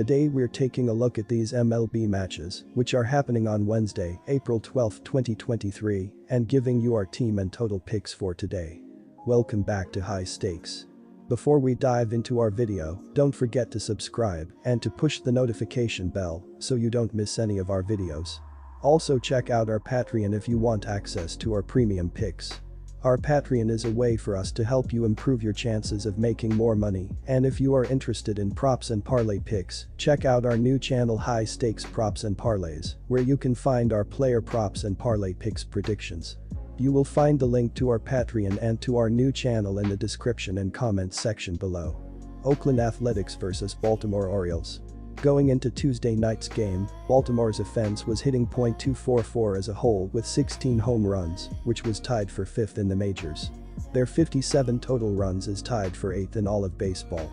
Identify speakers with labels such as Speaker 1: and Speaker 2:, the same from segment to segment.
Speaker 1: Today we're taking a look at these MLB matches, which are happening on Wednesday, April 12, 2023, and giving you our team and total picks for today. Welcome back to High Stakes. Before we dive into our video, don't forget to subscribe and to push the notification bell so you don't miss any of our videos. Also check out our Patreon if you want access to our premium picks. Our Patreon is a way for us to help you improve your chances of making more money, and if you are interested in props and parlay picks, check out our new channel High Stakes Props and Parlays, where you can find our player props and parlay picks predictions. You will find the link to our Patreon and to our new channel in the description and comments section below. Oakland Athletics vs Baltimore Orioles. Going into Tuesday night's game, Baltimore's offense was hitting .244 as a whole with 16 home runs, which was tied for 5th in the majors. Their 57 total runs is tied for 8th in all of baseball.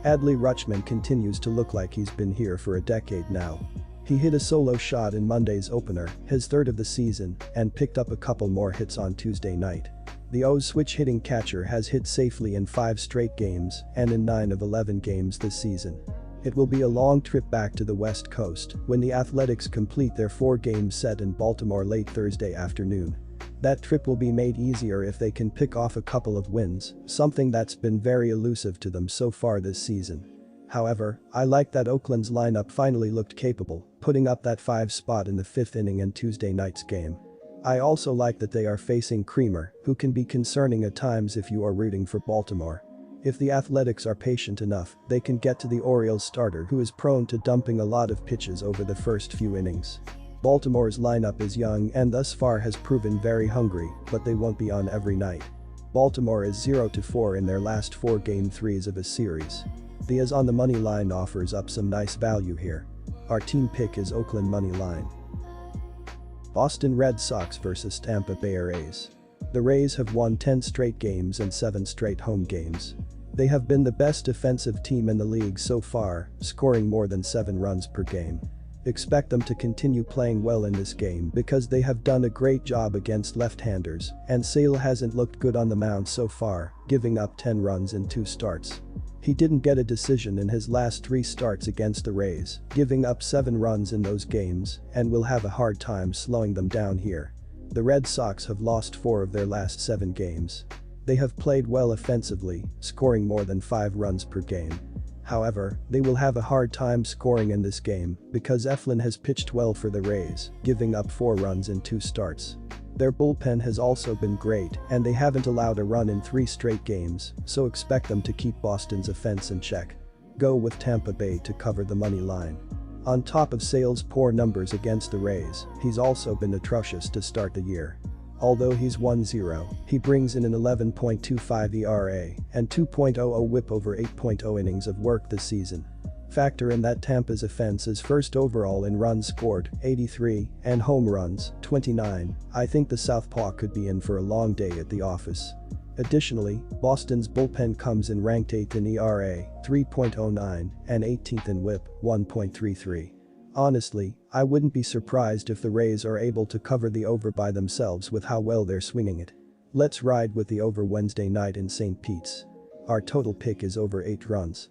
Speaker 1: Adley Rutschman continues to look like he's been here for a decade now. He hit a solo shot in Monday's opener, his 3rd of the season, and picked up a couple more hits on Tuesday night. The O's switch-hitting catcher has hit safely in 5 straight games and in 9 of 11 games this season. It will be a long trip back to the West Coast when the Athletics complete their 4-game set in Baltimore late Thursday afternoon. That trip will be made easier if they can pick off a couple of wins, something that's been very elusive to them so far this season. However, I like that Oakland's lineup finally looked capable, putting up that 5 spot in the 5th inning in Tuesday night's game. I also like that they are facing Creamer, who can be concerning at times if you are rooting for Baltimore. If the Athletics are patient enough, they can get to the Orioles starter who is prone to dumping a lot of pitches over the first few innings. Baltimore's lineup is young and thus far has proven very hungry, but they won't be on every night. Baltimore is 0-4 in their last 4 game 3s of a series. The as on the money line offers up some nice value here. Our team pick is Oakland money line. Boston Red Sox vs Tampa Bay Rays. The Rays have won 10 straight games and 7 straight home games. They have been the best defensive team in the league so far, scoring more than 7 runs per game. Expect them to continue playing well in this game because they have done a great job against left-handers, and Sale hasn't looked good on the mound so far, giving up 10 runs in 2 starts. He didn't get a decision in his last 3 starts against the Rays, giving up 7 runs in those games, and will have a hard time slowing them down here. The Red Sox have lost 4 of their last 7 games. They have played well offensively, scoring more than 5 runs per game. However, they will have a hard time scoring in this game because Eflin has pitched well for the Rays, giving up 4 runs in 2 starts. Their bullpen has also been great and they haven't allowed a run in 3 straight games, so expect them to keep Boston's offense in check. Go with Tampa Bay to cover the money line. On top of Sale's poor numbers against the Rays, he's also been atrocious to start the year. Although he's 1-0, he brings in an 11.25 ERA and 2.00 WHIP over 8.0 innings of work this season. Factor in that Tampa's offense is 1st overall in runs scored, 83, and home runs, 29. I think the Southpaw could be in for a long day at the office. Additionally, Boston's bullpen comes in ranked 8th in ERA, 3.09, and 18th in WHIP, 1.33. Honestly, I wouldn't be surprised if the Rays are able to cover the over by themselves with how well they're swinging it. Let's ride with the over Wednesday night in St. Pete's. Our total pick is over 8 runs.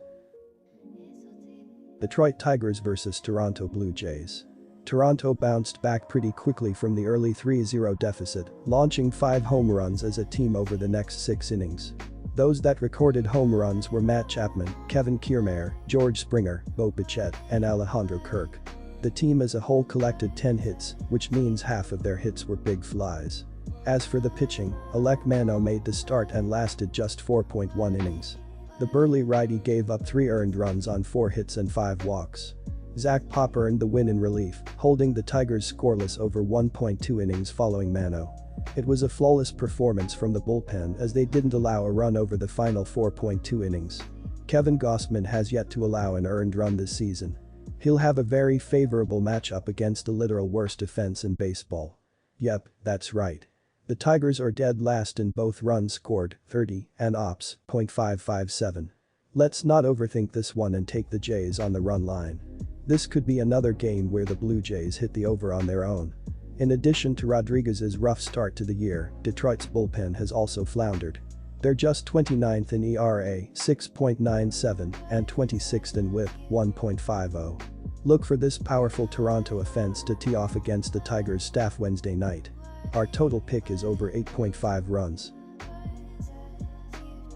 Speaker 1: Detroit Tigers vs Toronto Blue Jays. Toronto bounced back pretty quickly from the early 3-0 deficit, launching 5 home runs as a team over the next 6 innings. Those that recorded home runs were Matt Chapman, Kevin Kiermaier, George Springer, Bo Bichette, and Alejandro Kirk. The team as a whole collected 10 hits, which means half of their hits were big flies. As for the pitching, Alek Manoah made the start and lasted just 4.1 innings. The burly righty gave up 3 earned runs on 4 hits and 5 walks. Zach Pop earned the win in relief, holding the Tigers scoreless over 1.2 innings following Manoah. It was a flawless performance from the bullpen as they didn't allow a run over the final 4.2 innings. Kevin Gausman has yet to allow an earned run this season. He'll have a very favorable matchup against the literal worst defense in baseball. Yep, that's right. The Tigers are dead last in both runs scored, 30, and ops, .557. Let's not overthink this one and take the Jays on the run line. This could be another game where the Blue Jays hit the over on their own. In addition to Rodriguez's rough start to the year, Detroit's bullpen has also floundered. They're just 29th in ERA, 6.97, and 26th in WHIP, 1.50. Look for this powerful Toronto offense to tee off against the Tigers staff Wednesday night. Our total pick is over 8.5 runs.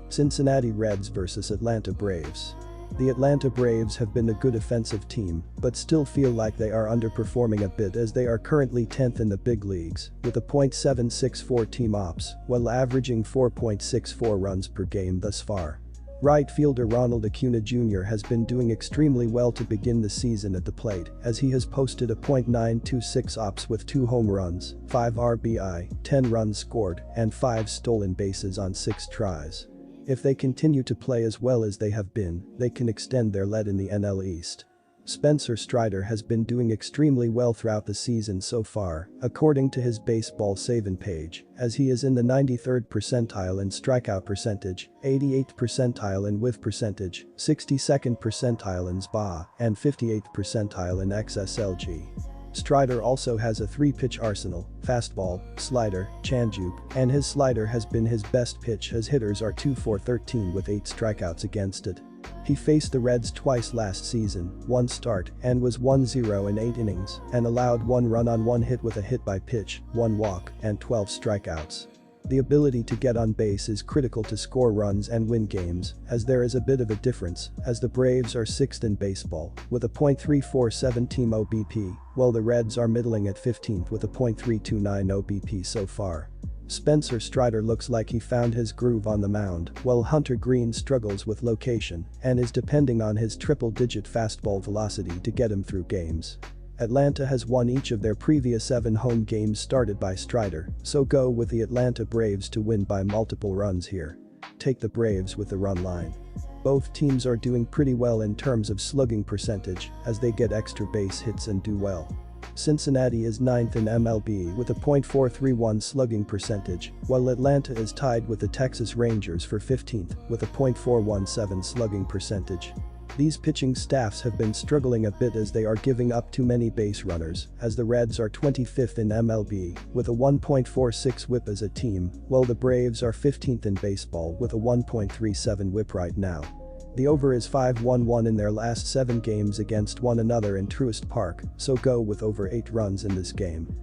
Speaker 1: Cincinnati Reds vs Atlanta Braves. The Atlanta Braves have been a good offensive team, but still feel like they are underperforming a bit as they are currently 10th in the big leagues, with a .764 team ops, while averaging 4.64 runs per game thus far. Right fielder Ronald Acuna Jr. has been doing extremely well to begin the season at the plate, as he has posted a .926 ops with 2 home runs, 5 RBI, 10 runs scored, and 5 stolen bases on 6 tries. If they continue to play as well as they have been, they can extend their lead in the NL East. Spencer Strider has been doing extremely well throughout the season so far, according to his baseball saving page, as he is in the 93rd percentile in strikeout percentage, 88th percentile in whiff percentage, 62nd percentile in SBA, and 58th percentile in XSLG. Strider also has a 3-pitch arsenal: fastball, slider, changeup, and his slider has been his best pitch as hitters are 2 for 13 with 8 strikeouts against it. He faced the Reds twice last season, 1 start, and was 1-0 in 8 innings, and allowed 1 run on 1 hit with a hit by pitch, 1 walk, and 12 strikeouts. The ability to get on base is critical to score runs and win games, as there is a bit of a difference, as the Braves are 6th in baseball, with a .347 team OBP, while the Reds are middling at 15th with a .329 OBP so far. Spencer Strider looks like he found his groove on the mound, while Hunter Greene struggles with location and is depending on his triple-digit fastball velocity to get him through games. Atlanta has won each of their previous 7 home games started by Strider, so go with the Atlanta Braves to win by multiple runs here. Take the Braves with the run line. Both teams are doing pretty well in terms of slugging percentage, as they get extra base hits and do well. Cincinnati is 9th in MLB with a .431 slugging percentage, while Atlanta is tied with the Texas Rangers for 15th with a .417 slugging percentage. These pitching staffs have been struggling a bit as they are giving up too many base runners, as the Reds are 25th in MLB with a 1.46 whip as a team, while the Braves are 15th in baseball with a 1.37 whip right now. The over is 5-1-1 in their last 7 games against one another in Truist Park, so go with over 8 runs in this game.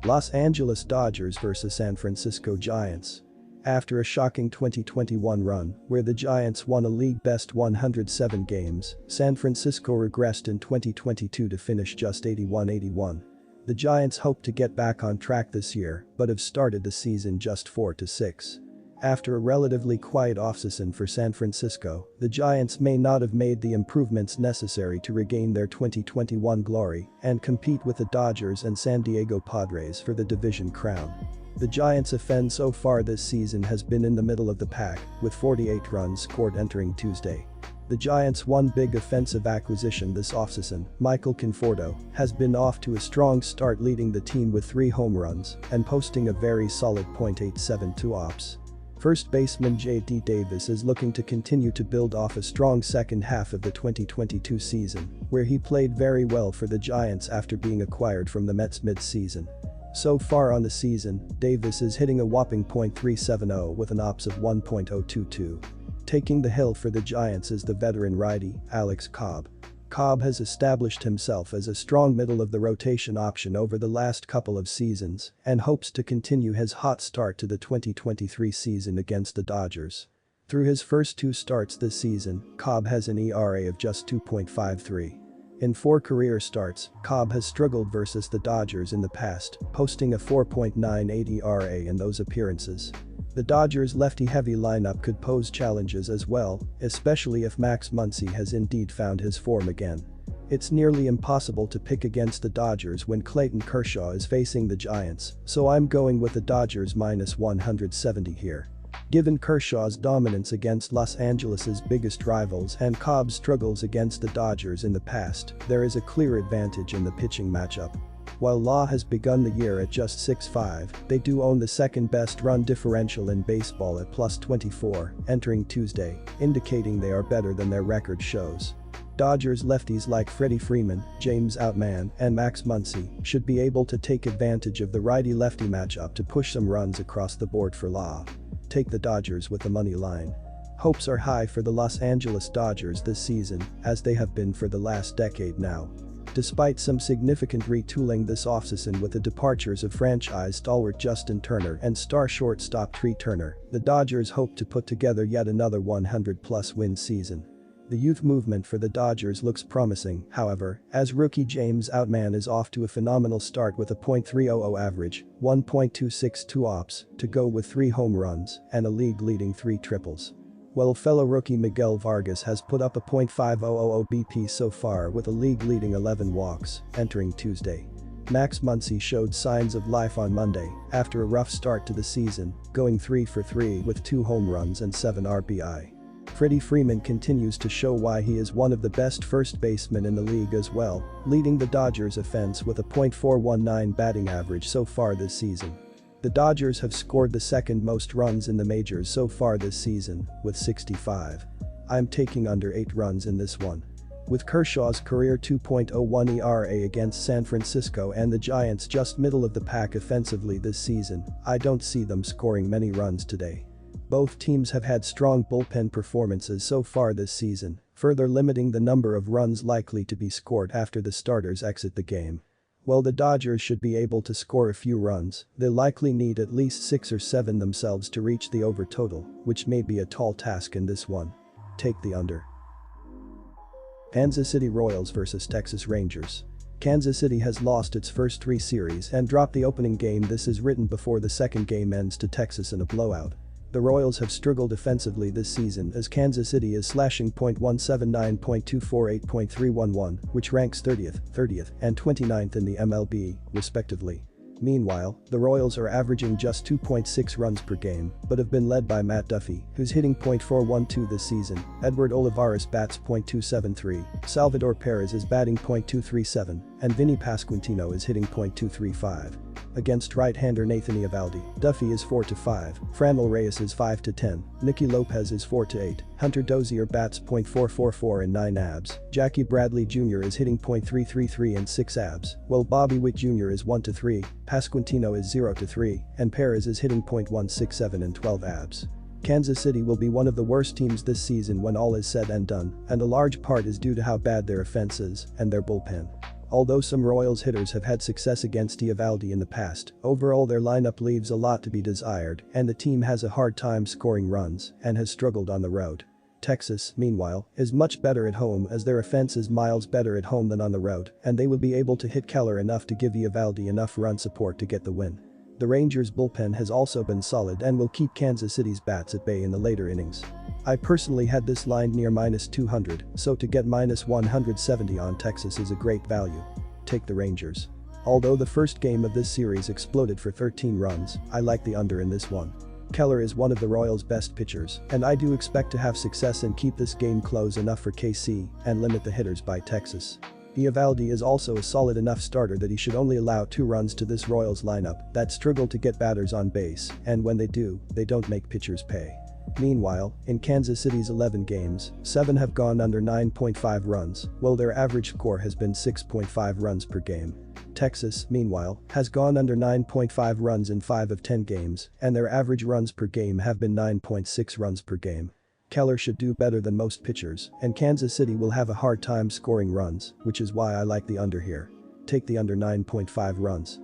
Speaker 1: Los Angeles Dodgers vs San Francisco Giants. After a shocking 2021 run, where the Giants won a league-best 107 games, San Francisco regressed in 2022 to finish just 81-81. The Giants hope to get back on track this year, but have started the season just 4-6. After a relatively quiet offseason for San Francisco, the Giants may not have made the improvements necessary to regain their 2021 glory and compete with the Dodgers and San Diego Padres for the division crown. The Giants' offense so far this season has been in the middle of the pack, with 48 runs scored entering Tuesday. The Giants' one big offensive acquisition this offseason, Michael Conforto, has been off to a strong start, leading the team with 3 home runs and posting a very solid .872 ops. First baseman J.D. Davis is looking to continue to build off a strong second half of the 2022 season, where he played very well for the Giants after being acquired from the Mets mid-season. So far on the season, Davis is hitting a whopping .370 with an ops of 1.022. Taking the hill for the Giants is the veteran righty, Alex Cobb. Cobb has established himself as a strong middle-of-the-rotation option over the last couple of seasons and hopes to continue his hot start to the 2023 season against the Dodgers. Through his first 2 starts this season, Cobb has an ERA of just 2.53. In 4 career starts, Cobb has struggled versus the Dodgers in the past, posting a 4.98 ERA in those appearances. The Dodgers' lefty-heavy lineup could pose challenges as well, especially if Max Muncy has indeed found his form again. It's nearly impossible to pick against the Dodgers when Clayton Kershaw is facing the Giants, so I'm going with the Dodgers -170 here. Given Kershaw's dominance against Los Angeles' biggest rivals and Cobb's struggles against the Dodgers in the past, there is a clear advantage in the pitching matchup. While Law has begun the year at just 6.5, they do own the second-best run differential in baseball at +24, entering Tuesday, indicating they are better than their record shows. Dodgers lefties like Freddie Freeman, James Outman, and Max Muncy should be able to take advantage of the righty-lefty matchup to push some runs across the board for Law. take the Dodgers with the money line. Hopes are high for the Los Angeles Dodgers this season, as they have been for the last decade now. Despite some significant retooling this offseason with the departures of franchise stalwart Justin Turner and star shortstop Trey Turner, the Dodgers hope to put together yet another 100-plus win season. The youth movement for the Dodgers looks promising, however, as rookie James Outman is off to a phenomenal start with a .300 average, 1.262 ops, to go with 3 home runs and a league-leading 3 triples. While fellow rookie Miguel Vargas has put up a .500 BP so far with a league-leading 11 walks, entering Tuesday. Max Muncy showed signs of life on Monday after a rough start to the season, going 3 for 3 with 2 home runs and 7 RBI. Freddie Freeman continues to show why he is one of the best first basemen in the league as well, leading the Dodgers offense with a .419 batting average so far this season. The Dodgers have scored the second most runs in the majors so far this season, with 65. I'm taking under 8 runs in this one. With Kershaw's career 2.01 ERA against San Francisco and the Giants just middle of the pack offensively this season, I don't see them scoring many runs today. Both teams have had strong bullpen performances so far this season, further limiting the number of runs likely to be scored after the starters exit the game. While the Dodgers should be able to score a few runs, they'll likely need at least 6 or 7 themselves to reach the over total, which may be a tall task in this one. Take the under. Kansas City Royals vs Texas Rangers. Kansas City has lost its first 3 series and dropped the opening game. This is written before the second game ends to Texas in a blowout. The Royals have struggled offensively this season as Kansas City is slashing .179, .248, .311, which ranks 30th, and 29th in the MLB, respectively. Meanwhile, the Royals are averaging just 2.6 runs per game, but have been led by Matt Duffy, who's hitting .412 this season. Edward Olivares bats .273, Salvador Perez is batting .237, and Vinny Pasquantino is hitting .235. Against right-hander Nathan Eovaldi, Duffy is 4-5, Franmil Reyes is 5-10, Nicky Lopez is 4-8, Hunter Dozier bats .444 and 9 abs, Jackie Bradley Jr. is hitting .333 and 6 abs, while Bobby Witt Jr. is 1-3, Pasquantino is 0-3, and Perez is hitting .167 and 12 abs. Kansas City will be one of the worst teams this season when all is said and done, and a large part is due to how bad their offense is and their bullpen. Although some Royals hitters have had success against Eovaldi in the past, overall their lineup leaves a lot to be desired and the team has a hard time scoring runs and has struggled on the road. Texas, meanwhile, is much better at home as their offense is miles better at home than on the road and they will be able to hit Keller enough to give Eovaldi enough run support to get the win. The Rangers' bullpen has also been solid and will keep Kansas City's bats at bay in the later innings. I personally had this line near -200, so to get -170 on Texas is a great value. Take the Rangers. Although the first game of this series exploded for 13 runs, I like the under in this one. Keller is one of the Royals' best pitchers, and I do expect to have success and keep this game close enough for KC and limit the hitters by Texas. Eovaldi is also a solid enough starter that he should only allow 2 runs to this Royals lineup that struggle to get batters on base, and when they do, they don't make pitchers pay. Meanwhile, in Kansas City's 11 games, 7 have gone under 9.5 runs, while their average score has been 6.5 runs per game. Texas, meanwhile, has gone under 9.5 runs in 5 of 10 games, and their average runs per game have been 9.6 runs per game. Keller should do better than most pitchers, and Kansas City will have a hard time scoring runs, which is why I like the under here. Take the under 9.5 runs.